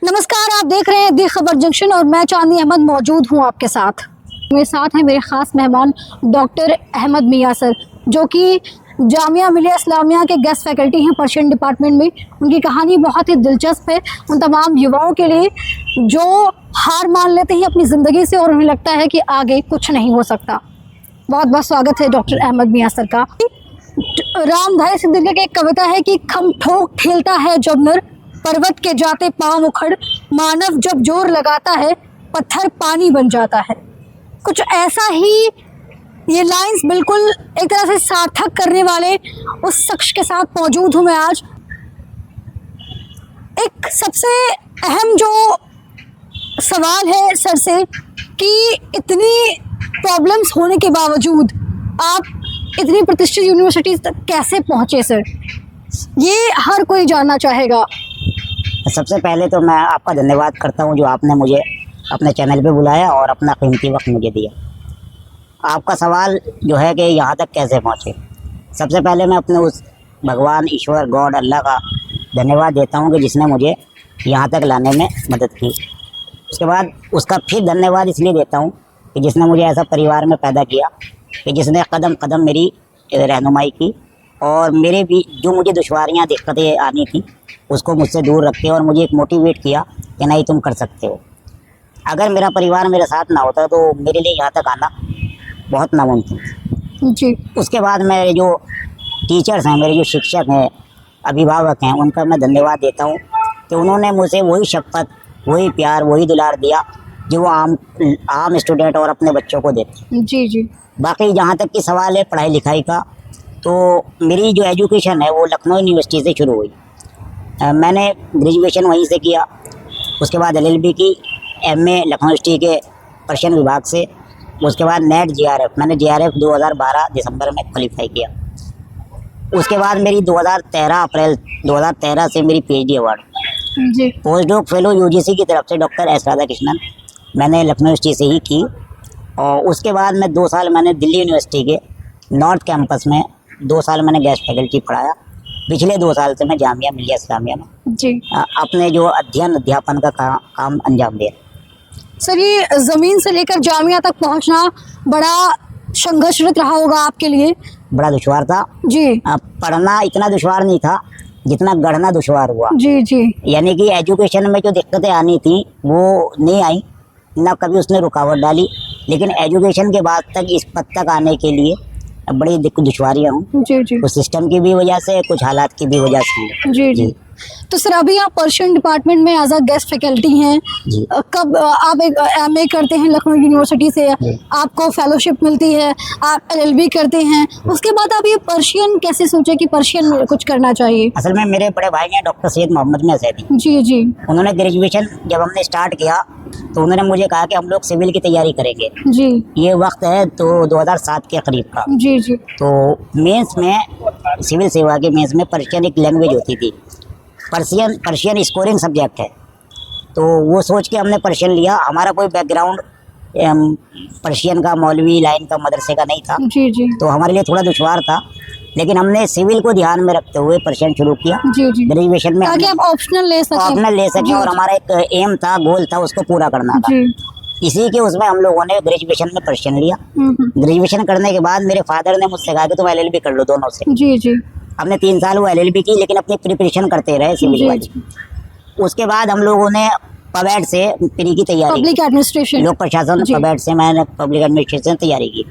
नमस्कार, आप देख रहे हैं दी खबर जंक्शन और मैं चांदनी अहमद मौजूद हूं आपके साथ। मेरे साथ हैं मेरे ख़ास मेहमान डॉक्टर अहमद मियां सर, जो कि जामिया मिलिया इस्लामिया के गेस्ट फैकल्टी हैं पर्शियन डिपार्टमेंट में। उनकी कहानी बहुत ही दिलचस्प है उन तमाम युवाओं के लिए जो हार मान लेते हैं अपनी ज़िंदगी से और उन्हें लगता है कि आगे कुछ नहीं हो सकता। बहुत बहुत स्वागत है डॉक्टर अहमद मियां सर का। रामधारी सिंधिया की एक कविता है कि खम ठोक ठेलता है जब नर, पर्वत के जाते पांव उखड़, मानव जब जोर लगाता है पत्थर पानी बन जाता है। कुछ ऐसा ही ये लाइंस बिल्कुल एक तरह से सार्थक करने वाले उस शख्स के साथ मौजूद हूँ मैं आज। एक सबसे अहम जो सवाल है सर से कि इतनी प्रॉब्लम्स होने के बावजूद आप इतनी प्रतिष्ठित यूनिवर्सिटी तक कैसे पहुँचे सर, ये हर कोई जानना चाहेगा। सबसे पहले तो मैं आपका धन्यवाद करता हूं जो आपने मुझे अपने चैनल पे बुलाया और अपना कीमती वक्त मुझे दिया। आपका सवाल जो है कि यहाँ तक कैसे पहुँचे, सबसे पहले मैं अपने उस भगवान ईश्वर गॉड अल्लाह का धन्यवाद देता हूँ कि जिसने मुझे यहाँ तक लाने में मदद की। उसके बाद उसका फिर धन्यवाद इसलिए देता हूँ कि जिसने मुझे ऐसा परिवार में पैदा किया कि जिसने कदम कदम मेरी रहनुमाई की और मेरे भी जो मुझे दुश्वारियाँ दिक्कतें आनी थी उसको मुझसे दूर रखे और मुझे एक मोटिवेट किया कि नहीं तुम कर सकते हो। अगर मेरा परिवार मेरे साथ ना होता तो मेरे लिए यहाँ तक आना बहुत नामुमकिन जी। उसके बाद मेरे जो टीचर्स हैं, मेरे जो शिक्षक हैं, अभिभावक हैं, उनका मैं धन्यवाद देता हूँ कि उन्होंने मुझे वही शफ़क़त, वही प्यार, वही दुलार दिया जो वो आम स्टूडेंट और अपने बच्चों को देते। जी जी। बाकी जहाँ तक कि सवाल है पढ़ाई लिखाई का, तो मेरी जो एजुकेशन है वो लखनऊ यूनिवर्सिटी से शुरू हुई। मैंने ग्रेजुएशन वहीं से किया। उसके बाद LLB की, MA लखनऊ यूनिवर्सिटी के पर्शियन विभाग से। उसके बाद नेट JRF मैंने JRF 2012 दिसंबर में क्वालिफाई किया। उसके बाद मेरी 2013 अप्रैल 2013 से मेरी PhD अवार्ड जी। पोस्ट डॉक फेलो UGC की तरफ से डॉक्टर S राधाकृष्णन मैंने लखनऊ यूनिवर्सिटी से ही की। और उसके बाद मैं 2 साल मैंने दिल्ली यूनिवर्सिटी के नॉर्थ कैंपस में 2 साल मैंने गेस्ट फैकल्टी पढ़ाया। पिछले 2 साल से मैं जामिया मिलिया इस्लामिया में जी अपने जो अध्यापन का काम अंजाम दे। सर, ये ज़मीन से लेकर जामिया तक पहुंचना बड़ा संघर्षरत रहा होगा आपके लिए। बड़ा दुश्वार था जी। पढ़ना इतना दुश्वार नहीं था जितना गढ़ना दुश्वार हुआ। जी जी। यानी कि एजुकेशन में जो दिक्कतें आनी थी वो नहीं आई, ना कभी उसने रुकावट डाली, लेकिन एजुकेशन के बाद तक इस पद तक आने के लिए बड़ी दुश्वारियाँ हूँ। जी जी। कुछ सिस्टम की भी वजह से, कुछ हालात की भी वजह से। जी जी। तो सर, अभी आप पर्शियन डिपार्टमेंट में एज अ गेस्ट फैकल्टी हैं। जी। कब आप एक MA करते हैं लखनऊ यूनिवर्सिटी से, आपको फेलोशिप मिलती है, आप LLB करते हैं, उसके बाद आप ये पर्शियन कैसे सोचे कि पर्शियन में कुछ करना चाहिए? असल में मेरे बड़े भाई हैं डॉक्टर सैयद मोहम्मद मियां सैदी। जी जी। उन्होंने ग्रेजुएशन जब हमने स्टार्ट किया तो उन्होंने मुझे कहा कि हम लोग सिविल की तैयारी करेंगे। जी। ये वक्त है तो 2007 के करीब का। जी जी। तो मेंस में, सिविल सेवा के मेंस में पर्शियन एक लैंग्वेज होती थी। पर्शियन स्कोरिंग सब्जेक्ट है, तो वो सोच के हमने पर्शियन लिया। हमारा कोई बैकग्राउंड पर्शियन का, मौलवी लाइन का, मदरसे का नहीं था। जी जी। तो हमारे लिए थोड़ा दुश्वार था, लेकिन हमने सिविल को ध्यान में रखते हुए पर्शियन शुरू किया। जी जी। ग्रेजुएशन में ताकि आप ऑप्शनल ले सकें। और हमारा एक एम था, गोल था, उसको पूरा करना था। इसी के उसमें हम लोगों ने ग्रेजुएशन में पर्शियन लिया। ग्रेजुएशन करने के बाद मेरे फादर ने मुझसे कहा कि तुम LLB कर लो दोनों से। जी जी। हमने 3 साल वो LLB की, लेकिन अपनी प्रिपरेशन करते रहे सिविल वाली। उसके बाद हम लोगों ने पबैट से प्री की तैयारी, पब्लिक एडमिनिस्ट्रेशन, लोक प्रशासन, पबैट से मैंने पब्लिक एडमिनिस्ट्रेशन तैयारी की।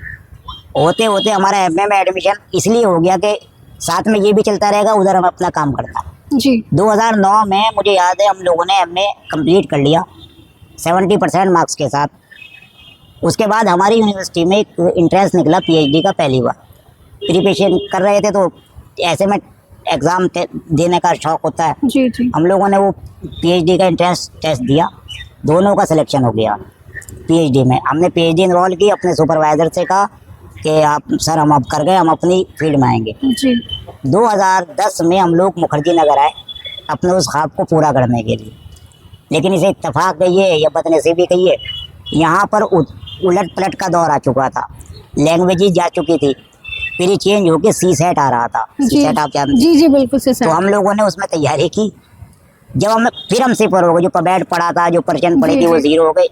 होते होते हमारा MA में एडमिशन इसलिए हो गया कि साथ में ये भी चलता रहेगा, उधर हम अपना काम करता। जी। 2009 में मुझे याद है हम लोगों ने MA कंप्लीट कर लिया 70% मार्क्स के साथ। उसके बाद हमारी यूनिवर्सिटी में एक इंट्रेंस निकला PhD का पहली बार। प्रिपरेशन कर रहे थे तो ऐसे में एग्ज़ाम देने का शौक़ होता है। जी जी। हम लोगों ने वो PhD का इंट्रेंस टेस्ट दिया, दोनों का सिलेक्शन हो गया। PhD में हमने PhD इनरोल की, अपने सुपरवाइज़र से कहा कि आप सर हम अब कर गए, हम अपनी फील्ड में आएंगे। जी। 2010 में हम लोग मुखर्जी नगर आए अपने उस ख्वाब को पूरा करने के लिए, लेकिन इसे इत्तेफाक कहिए या बदनसीबी कहिए, यहाँ पर उलट पलट का दौर आ चुका था। लैंग्वेज जा चुकी थी, फिर चेंज होकर CSET आ रहा था। CSET आप जानते हैं? जी जी बिल्कुल से तो हम लोगों ने उसमें तैयारी की। जब हम फिर हम सिपर हो गए, जो पबैट पढ़ा था, जो पर्चन पढ़ी थी वो जीरो हो गई।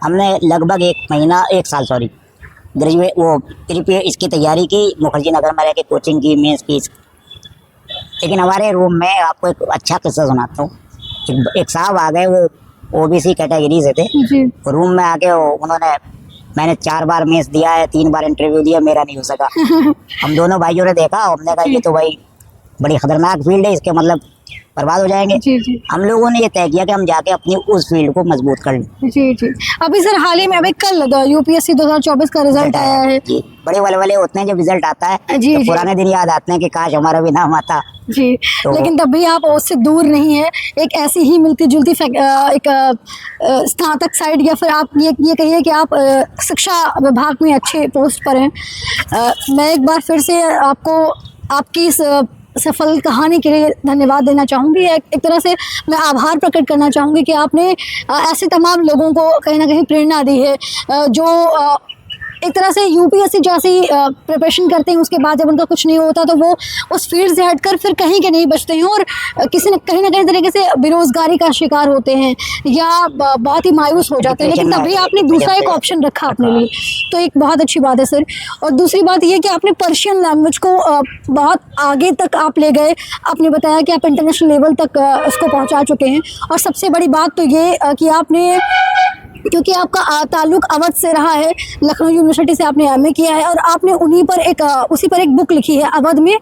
हमने लगभग 1 साल ग्रेजुएट वो प्रीपे इसकी तैयारी की, मुखर्जी नगर में रह के कोचिंग की, मेंस की। लेकिन हमारे रूम में आपको एक अच्छा किस्सा सुनाता हूँ। एक साहब आ गए, वो ओबीसी कैटेगरी से थे। जी रूम में आके उन्होंने, मैंने 4 बार मेंस दिया है, 3 बार इंटरव्यू दिया, मेरा नहीं हो सका। हम दोनों भाइयों ने देखा, हमने कहा ये तो भाई बड़ी खतरनाक फील्ड है, इसके मतलब बर्बाद हो जाएंगे। जी जी हम लोगों ने ये तय किया कि हम जाके अपनी उस फील्ड को मजबूत कर लें। जी जी। अभी सर हाल ही में अभी कल यूपीएससी 2024 का रिजल्ट आया है। जी, बड़े वाले होते हैं जब रिजल्ट आता है, जी, तो जी। पुराने दिन याद आते हैं कि काश हमारा भी नाम आता। जी तो लेकिन तब भी आप उससे दूर नहीं है, एक ऐसी ही मिलती जुलती स्नातक साइड, या फिर आप ये कहिए कि आप शिक्षा विभाग में अच्छे पोस्ट पर हैं। मैं एक बार फिर से आपको आपकी इस सफल कहानी के लिए धन्यवाद देना चाहूँगी। एक तरह से मैं आभार प्रकट करना चाहूँगी कि आपने ऐसे तमाम लोगों को कहीं ना कहीं प्रेरणा दी है, जो एक तरह से यूपीएससी जैसी प्रिपरेशन करते हैं, उसके बाद जब उनका कुछ नहीं होता तो वो उस फील्ड से हटकर फिर कहीं के नहीं बचते हैं और कहीं ना कहीं तरीके से बेरोजगारी का शिकार होते हैं या बहुत ही मायूस हो जाते हैं। लेकिन तभी आपने दूसरा एक ऑप्शन रखा अपने लिए, तो एक बहुत अच्छी बात है सर। और दूसरी बात ये कि आपने पर्शियन लैंग्वेज को बहुत आगे तक आप ले गए। आपने बताया कि आप इंटरनेशनल लेवल तक उसको पहुँचा चुके हैं। और सबसे बड़ी बात तो ये कि आपने, क्योंकि आपका ताल्लुक अवध से रहा है, लखनऊ यूनिवर्सिटी से आपने एमए किया है और आपने उसी पर एक बुक लिखी है अवध में,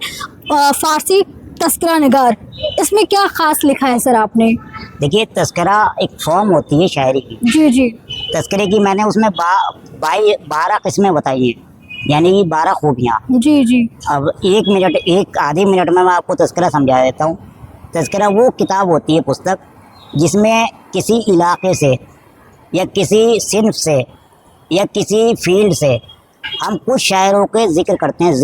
फारसी तस्करा निगार। इसमें क्या खास लिखा है सर आपने? देखिए, तस्करा एक फॉर्म होती है शायरी की। जी जी। तस्करे की मैंने उसमें 12 किस्में बताई हैं, यानी कि 12 खूबियाँ। जी जी। अब आधे मिनट में मैं आपको तस्करा समझा देता हूँ। तस्करा वो किताब होती है, पुस्तक, जिसमें किसी इलाके से या किसी सिन्फ से या किसी फील्ड से हम कुछ शायरों के जिक्र करते हैं।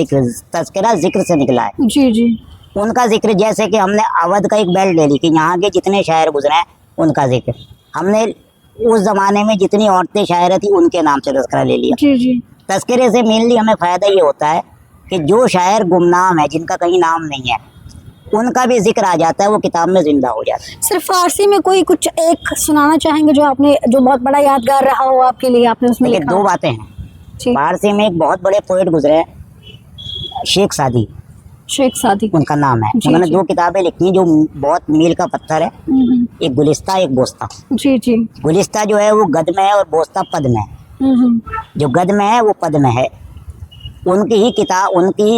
तस्करा जिक्र से निकला है। जी जी। उनका जिक्र, जैसे कि हमने अवध का एक बेल्ट ले ली कि यहाँ के जितने शायर गुजरे हैं उनका जिक्र। हमने उस ज़माने में जितनी औरतें शायरें थी उनके नाम से तस्करा ले लिया। जी जी। तस्करे से मेनली हमें फ़ायदा ये होता है कि जो शायर गुमनाम है, जिनका कहीं नाम नहीं है, उनका भी जिक्र आ जाता है, वो किताब में जिंदा हो जाता है। सिर्फ फारसी में कोई कुछ एक सुनाना चाहेंगे जो बहुत बड़ा यादगार रहा हो आपके लिए, आपने उसमें देखिए, लिखा? 2 बातें हैं। जी। फारसी में एक बहुत बड़े पोएट गुजरे हैं, शेख सादी, शेख सादी, उनका नाम है। जी, उन्होंने जी। 2 किताबें लिखी हैं जो बहुत मील का पत्थर है। एक गुलिस्ता, एक बोस्ता। जी जी। गुलिस्ता जो है वो गद में है और बोस्ता पद में है। जो गद में है वो पद में है। उनकी ही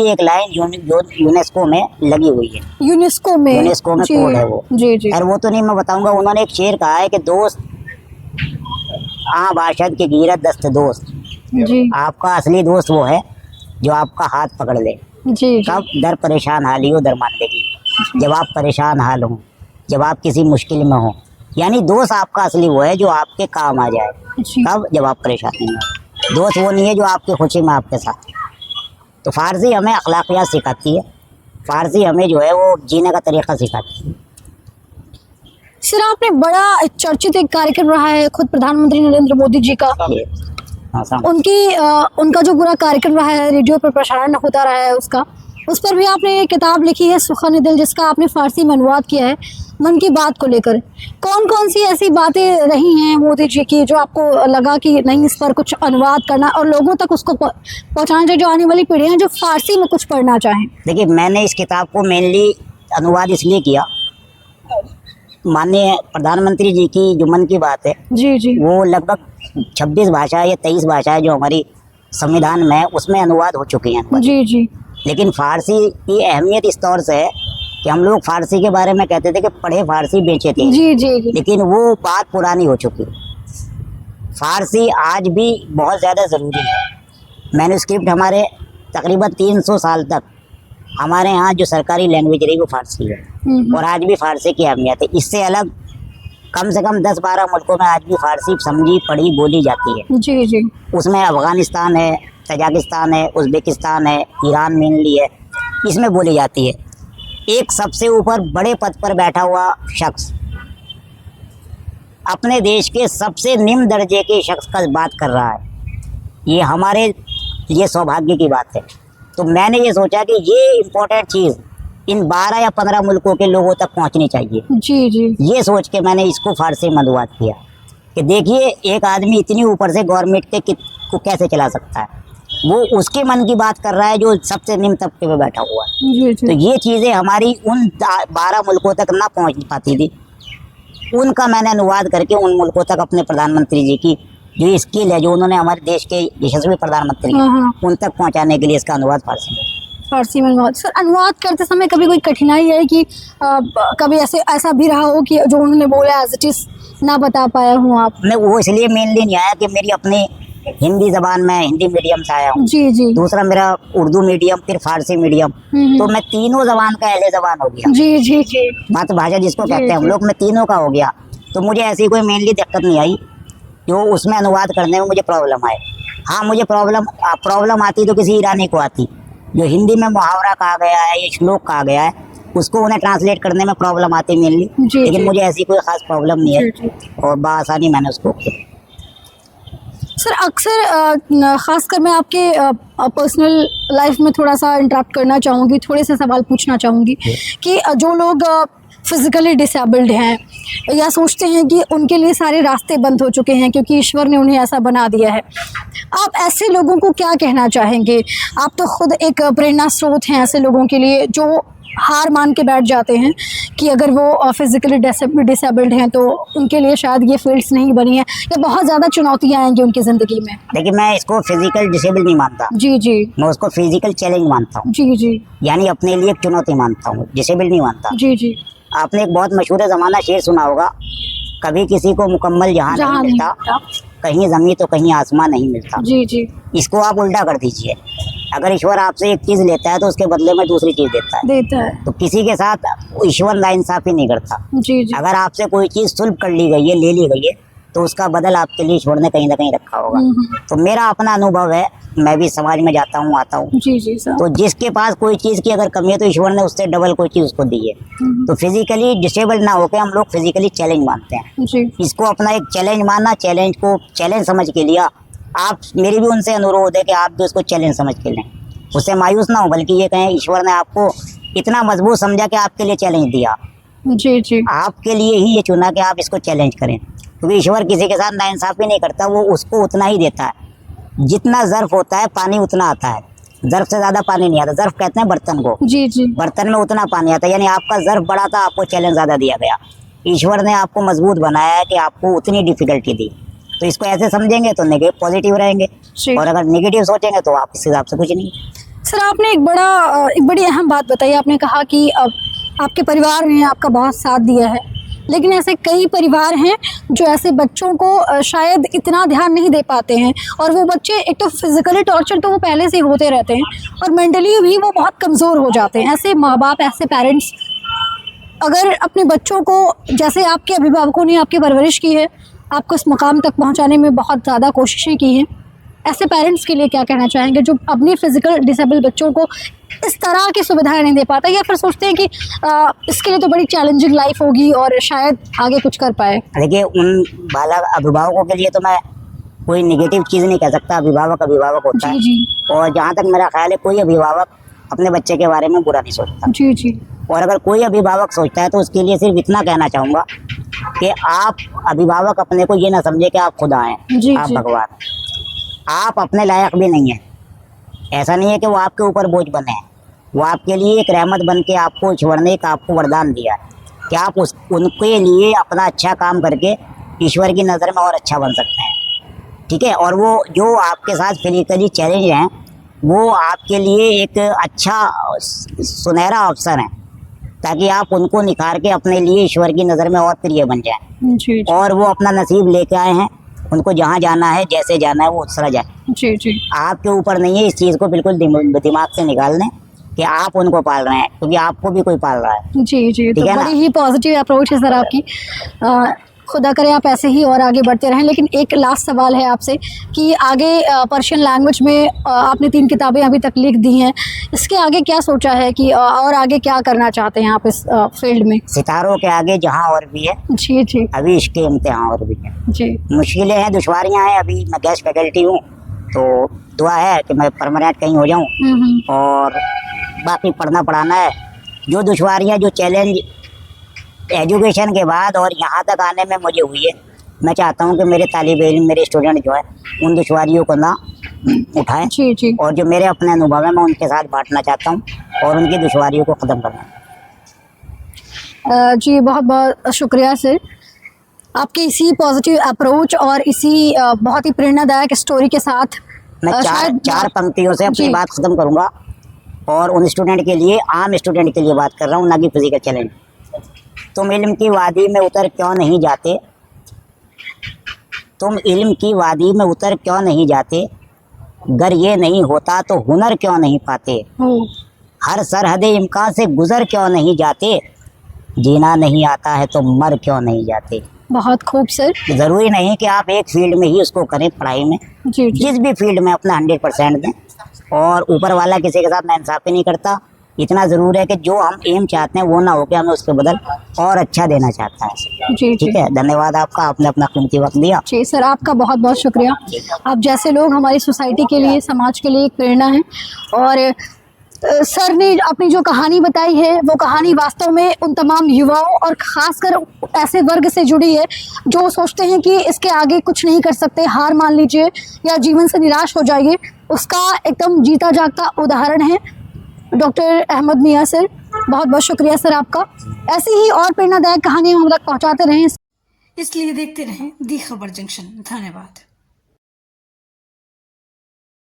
एक लाइन जो यूनेस्को में लगी हुई है। यूनेस्को में जी, कोड है वो। जी जी। और वो तो नहीं मैं बताऊंगा। उन्होंने एक शेर कहा है कि दोस्त बाशद के गिरत दस्त दोस्त, जी आपका असली दोस्त वो है जो आपका हाथ पकड़ ले। जी। कब दर परेशान हाली हो दर मान लेगी, जब आप परेशान हाल हो, जब आप किसी मुश्किल में हो। यानी दोस्त आपका असली वो है जो आपके काम आ जाए। जी। कब? जब आप परेशान नहीं हो। दोस्त वो नहीं है जो आपकी खुशी में आपके साथ। तो फारसी हमें अखलाकियात सिखाती है, फारसी हमें जो है वो जीने का तरीका सिखाती है। सर आपने बड़ा चर्चित एक कार्यक्रम रहा है खुद प्रधानमंत्री नरेंद्र मोदी जी का, हाँ, उनका जो पूरा कार्यक्रम रहा है, रेडियो पर प्रसारण होता रहा है उसका, उस पर भी आपने एक किताब लिखी है सुखान दिल, जिसका आपने फारसी में अनुवाद किया है मन की बात को लेकर। कौन कौन सी ऐसी बातें रही हैं मोदी जी की जो आपको लगा कि नहीं, इस पर कुछ अनुवाद करना और लोगों तक उसको पहुंचाना चाहिए, जो आने वाली पीढ़ियां जो फारसी में कुछ पढ़ना चाहें? देखिए, मैंने इस किताब को मेनली अनुवाद इसलिए किया, माननीय प्रधानमंत्री जी की जो मन की बात है, जी जी, वो लगभग 26 भाषा या 23 भाषाएं जो हमारी संविधान में है उसमें अनुवाद हो चुकी हैं। जी जी। लेकिन फारसी की अहमियत इस तौर से है कि हम लोग फारसी के बारे में कहते थे कि पढ़े फारसी बेचे थे। जी जी जी। लेकिन वो बात पुरानी हो चुकी है। फारसी आज भी बहुत ज़्यादा ज़रूरी है। मैन्युस्क्रिप्ट हमारे तकरीबन 300 साल तक हमारे यहाँ जो सरकारी लैंग्वेज रही वो फारसी है, और आज भी फारसी की अहमियत है। इससे अलग कम से कम 10-12 मुल्कों में आज भी फारसी समझी पढ़ी बोली जाती है। जी जी। उसमें अफ़गानिस्तान है, तजाकिस्तान है, उज़्बेकिस्तान है, ईरान मेनली है, इसमें बोली जाती है। एक सबसे ऊपर बड़े पद पर बैठा हुआ शख्स अपने देश के सबसे निम्न दर्जे के शख्स का बात कर रहा है, ये हमारे लिए सौभाग्य की बात है। तो मैंने ये सोचा कि ये इम्पोर्टेंट चीज़ इन 12 या 15 मुल्कों के लोगों तक पहुंचनी चाहिए। जी जी ये सोच के मैंने इसको फारसी में अनुवाद किया कि देखिए एक आदमी इतनी ऊपर से गवर्नमेंट के को कैसे चला सकता है, वो उसके मन की बात कर रहा है जो सबसे निम्न तबके पे बैठा हुआ है। जी तो जी ये चीज़ें हमारी उन 12 मुल्कों तक ना पहुंच पाती थी, उनका मैंने अनुवाद करके उन मुल्कों तक अपने प्रधानमंत्री जी की जो स्किल है जो उन्होंने हमारे देश के यशस्वी प्रधानमंत्री हाँ, हाँ। उन तक पहुंचाने के लिए इसका अनुवाद फारसी में। फारसी में अनुवाद। सर अनुवाद करते समय कभी कोई कठिनाई है कि कभी ऐसा भी रहा हो कि जो उन्होंने बोला एज इट इज ना बता पाया हूँ आप? मैं वो इसलिए मेनली नहीं आया कि मेरी अपनी हिंदी जबान में हिंदी मीडियम से आया हूँ, जी जी दूसरा मेरा उर्दू मीडियम, फिर फारसी मीडियम, तो मैं तीनों जबान का अहले जबान हो गया। जी जी जी मातृभाषा जिसको जी, कहते हैं हम जी। लोग, मैं तीनों का हो गया। तो मुझे ऐसी कोई मेनली दिक्कत नहीं आई जो उसमें अनुवाद करने में मुझे प्रॉब्लम आए। हाँ मुझे प्रॉब्लम आती तो किसी ईरानी को आती, जो हिंदी में मुहावरा कहा गया है या श्लोक कहा गया है उसको उन्हें ट्रांसलेट करने में प्रॉब्लम आती मेनली, जी, लेकिन जी। मुझे ऐसी कोई खास प्रॉब्लम नहीं है जी, और बआसानी मैंने उसको सर अक्सर खासकर मैं आपके पर्सनल लाइफ में थोड़ा सा इंटरप्ट करना चाहूँगी, थोड़े से सवाल पूछना चाहूँगी कि जो लोग फिज़िकली डिसेबल्ड हैं या सोचते हैं कि उनके लिए सारे रास्ते बंद हो चुके हैं क्योंकि ईश्वर ने उन्हें ऐसा बना दिया है, आप ऐसे लोगों को क्या कहना चाहेंगे? आप तो खुद एक प्रेरणा स्रोत हैं ऐसे लोगों के लिए जो हार मान के बैठ जाते हैं कि अगर वो फिज़िकली डिसेबल्ड हैं तो उनके लिए शायद ये फील्ड्स नहीं बनी है या बहुत ज़्यादा चुनौतियाँ आएंगी उनकी ज़िंदगी में। देखिए मैं इसको फिजिकल डिसेबल नहीं मानता, जी जी मैं उसको फिजिकल चैलेंज मानता हूँ, जी जी यानी अपने लिए एक चुनौती मानता हूँ, डिसेबल नहीं मानता। जी जी आपने एक बहुत मशहूर ज़माना शेर सुना होगा, कभी किसी को मुकम्मल जहाँ नहीं जहाँ नहीं मिलता, मिलता। कहीं ज़मीन तो कहीं आसमान नहीं मिलता। जी जी इसको आप उल्टा कर दीजिए, अगर ईश्वर आपसे एक चीज़ लेता है तो उसके बदले में दूसरी चीज़ देता है। देता है। तो किसी के साथ ईश्वर नाइंसाफ़ी नहीं करता। जी जी अगर आपसे कोई चीज़ सुलभ कर ली गई है, ले ली गई है, तो उसका बदल आपके लिए ईश्वर ने कहीं ना कहीं रखा होगा। तो मेरा अपना अनुभव है, मैं भी समाज में जाता हूँ आता हूँ, जी जी सर तो जिसके पास कोई चीज़ की अगर कमी है तो ईश्वर ने उससे डबल कोई चीज़ उसको दी है। तो फिजिकली डिसेबल ना होकर हम लोग फिजिकली चैलेंज मानते हैं, जी इसको अपना एक चैलेंज मानना, चैलेंज को चैलेंज समझ के लिया। आप मेरी भी उनसे अनुरोध है कि आप भी उसको चैलेंज समझ के लें, उससे मायूस ना हो, बल्कि ये कहें ईश्वर ने आपको इतना मजबूत समझा कि आपके लिए चैलेंज दिया, जी जी आपके लिए ही ये चुना कि आप इसको चैलेंज करें। क्योंकि ईश्वर किसी के साथ नाइंसाफ़ी नहीं करता, वो उसको उतना ही देता है जितना ज़र्फ होता है, पानी उतना आता है, ज़र्फ से ज़्यादा पानी नहीं आता। ज़र्फ कहते हैं बर्तन को, जी जी बर्तन में उतना पानी आता है, यानी आपका ज़र्फ बड़ा था, आपको चैलेंज ज़्यादा दिया गया। ईश्वर ने आपको मजबूत बनाया है कि आपको उतनी डिफ़िकल्टी दी। तो इसको ऐसे समझेंगे तो नेगेटिव पॉजिटिव रहेंगे, जी। और अगर नेगेटिव सोचेंगे तो आप इस हिसाब से कुछ नहीं। सर आपने एक बड़ी अहम बात बताई, आपने कहा कि आपके परिवार ने आपका बहुत साथ दिया है, लेकिन ऐसे कई परिवार हैं जो ऐसे बच्चों को शायद इतना ध्यान नहीं दे पाते हैं, और वो बच्चे एक तो फिजिकली टॉर्चर तो वो पहले से ही होते रहते हैं और मेंटली भी वो बहुत कमज़ोर हो जाते हैं। ऐसे माँ बाप, ऐसे पेरेंट्स अगर अपने बच्चों को, जैसे आपके अभिभावकों ने आपकी परवरिश की है, आपको इस मुकाम तक पहुंचाने में बहुत ज़्यादा कोशिशें की हैं, ऐसे पेरेंट्स के लिए क्या कहना चाहेंगे जो अपने फिजिकल डिसेबल बच्चों को इस तरह की सुविधाएं नहीं दे पाते या फिर सोचते हैं कि इसके लिए तो बड़ी चैलेंजिंग लाइफ होगी और शायद आगे कुछ कर पाए? देखिए उन बालक अभिभावकों के लिए तो मैं कोई नेगेटिव चीज़ नहीं कह सकता, अभिभावक अभिभावक होता है। जी जी और जहाँ तक मेरा ख्याल है कोई अभिभावक अपने बच्चे के बारे में बुरा नहीं सोचता, जी जी और अगर कोई अभिभावक सोचता है तो उसके लिए सिर्फ इतना कहना चाहूँगा कि आप अभिभावक अपने को ये ना समझे कि आप खुदा हैं, जी, आप जी। भगवान, आप अपने लायक भी नहीं हैं। ऐसा नहीं है कि वो आपके ऊपर बोझ बने हैं, वो आपके लिए एक रहमत बन के आपको ईश्वर ने एक आपको वरदान दिया है कि आप उनके लिए अपना अच्छा काम करके ईश्वर की नज़र में और अच्छा बन सकते हैं। ठीक है, और वो जो आपके साथ फिजिकली चैलेंज हैं वो आपके लिए एक अच्छा सुनहरा अवसर है, ताकि आप उनको निखार के अपने लिए ईश्वर की नज़र में और प्रिय बन जाएं, जी जी और वो अपना नसीब लेके आए हैं, उनको जहाँ जाना है, जैसे जाना है वो उस तरह जाए। जी जी आपके ऊपर नहीं है, इस चीज़ को बिल्कुल दिमाग से निकाल दें कि आप उनको पाल रहे हैं, क्योंकि आपको भी कोई पाल रहा है। जी जी ठीक तो है ना? बड़ी ही पॉजिटिव अप्रोच है सर आपकी। खुदा करे आप ऐसे ही और आगे बढ़ते रहें। लेकिन एक लास्ट सवाल है आपसे कि आगे पर्शियन लैंग्वेज में आपने 3 किताबें अभी तक लिख दी हैं, इसके आगे क्या सोचा है कि और आगे क्या करना चाहते हैं आप इस फील्ड में? सितारों के आगे जहाँ और भी है, जी जी अभी इसके इम्तिहान और भी है, जी मुश्किलें हैं, दुश्वारियाँ हैं। अभी मैं गेस्ट फैकल्टी हूँ, तो दुआ है कि मैं परमानेंट कहीं हो जाऊँ, और बाकी पढ़ना पढ़ाना है, जो दुश्वारियाँ, जो चैलेंज एजुकेशन के बाद और यहाँ तक आने में मुझे हुई है, मैं चाहता हूँ कि मेरे तालिब इल्म, मेरे स्टूडेंट जो है उन दुश्वारियों को ना उठाएं, जी जी और जो मेरे अपने अनुभव है मैं उनके साथ बांटना चाहता हूँ और उनकी दुश्वारियों को ख़त्म करना। जी बहुत बहुत शुक्रिया सर, आपके इसी पॉजिटिव अप्रोच और इसी बहुत ही प्रेरणादायक स्टोरी के साथ मैं चार पंक्तियों से अपनी जी। बात ख़त्म करूँगा और उन स्टूडेंट के लिए, आम स्टूडेंट के लिए बात कर रहा हूँ, ना कि फिजिकल चैलेंज। तुम इल्म की वादी में उतर क्यों नहीं जाते, तुम इल्म की वादी में उतर क्यों नहीं जाते, गर ये नहीं होता तो हुनर क्यों नहीं पाते, हर सरहद इम्कान से गुजर क्यों नहीं जाते, जीना नहीं आता है तो मर क्यों नहीं जाते। बहुत खूब सर। ज़रूरी नहीं कि आप एक फील्ड में ही उसको करें, पढ़ाई में, जी जी जिस भी फील्ड में अपना 100% दें, और ऊपर वाला किसी के साथ नाइंसाफ़ी नहीं करता। इतना ज़रूर है कि जो हम एम चाहते हैं वो ना हो कि हमें उसके बदल और अच्छा देना चाहता है। जी ठीक है, धन्यवाद आपका, आपने अपना कीमती वक्त दिया। जी सर, आपका बहुत बहुत शुक्रिया। आप जैसे लोग हमारी सोसाइटी के लिए, समाज के लिए एक प्रेरणा हैं। और सर ने अपनी जो कहानी बताई है वो कहानी वास्तव में उन तमाम युवाओं और ख़ासकर ऐसे वर्ग से जुड़ी है जो सोचते हैं कि इसके आगे कुछ नहीं कर सकते, हार मान लीजिए या जीवन से निराश हो जाइए, उसका एकदम जीता जागता उदाहरण है डॉक्टर अहमद मियां सर। बहुत बहुत शुक्रिया सर आपका। ऐसी ही और प्रेरणादायक कहानियाँ हम तक पहुँचाते रहें, इसलिए देखते रहें दी खबर जंक्शन। धन्यवाद।